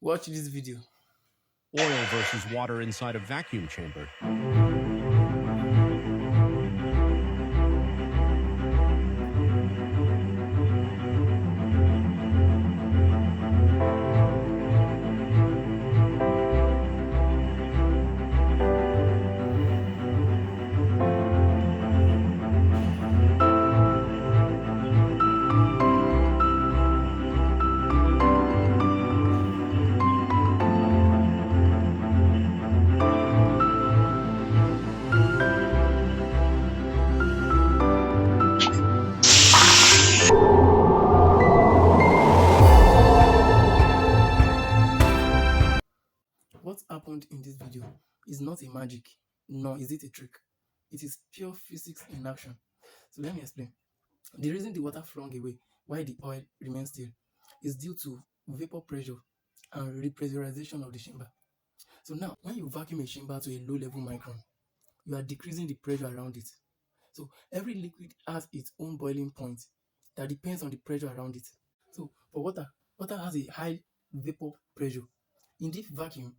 Watch this video. Oil versus water inside a vacuum chamber. What happened in this video is not a magic, nor is it a trick. It is pure physics in action. So let me explain. The reason the water flung away while the oil remains still is due to vapor pressure and repressurization of the chamber. So now, when you vacuum a chamber to a low level micron, you are decreasing the pressure around it. So every liquid has its own boiling point that depends on the pressure around it. So for water, water has a high vapor pressure. In deep vacuum,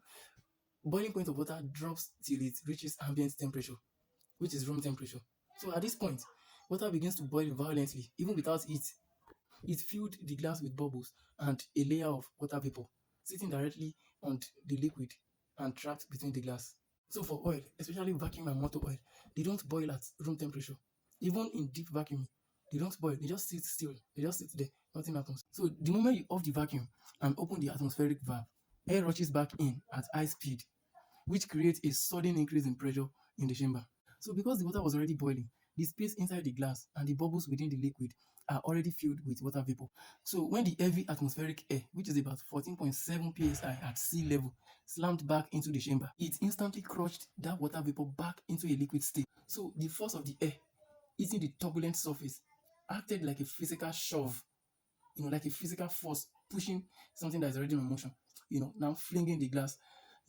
boiling point of water drops till it reaches ambient temperature, which is room temperature. So at this point, water begins to boil violently, even without heat. It filled the glass with bubbles and a layer of water vapor sitting directly on the liquid and trapped between the glass. So for oil, especially vacuum and motor oil, they don't boil at room temperature. Even in deep vacuum, they don't boil, they just sit still, they just sit there, nothing happens. So the moment you off the vacuum and open the atmospheric valve, air rushes back in at high speed, which creates a sudden increase in pressure in the chamber. So because the water was already boiling, the space inside the glass and the bubbles within the liquid are already filled with water vapor. So when the heavy atmospheric air, which is about 14.7 psi at sea level, slammed back into the chamber, it instantly crushed that water vapor back into a liquid state. So the force of the air hitting the turbulent surface acted like a physical shove, like a physical force pushing something that is already in motion, now flinging the glass,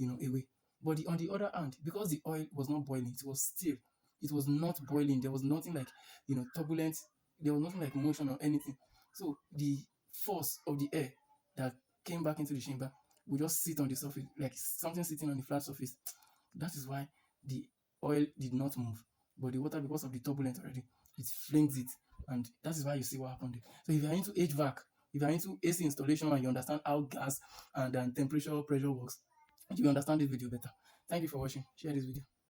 away. But on the other hand, because the oil was not boiling, it was still, it was not boiling. There was nothing like, turbulence. There was nothing like motion or anything. So the force of the air that came back into the chamber would just sit on the surface, like something sitting on the flat surface. That is why the oil did not move. But the water, because of the turbulence already, it flings it. And that is why you see what happened there. So if you're into HVAC, if you're into AC installation and you understand how gas and temperature pressure works, you understand this video better. Thank you for watching. Share this video.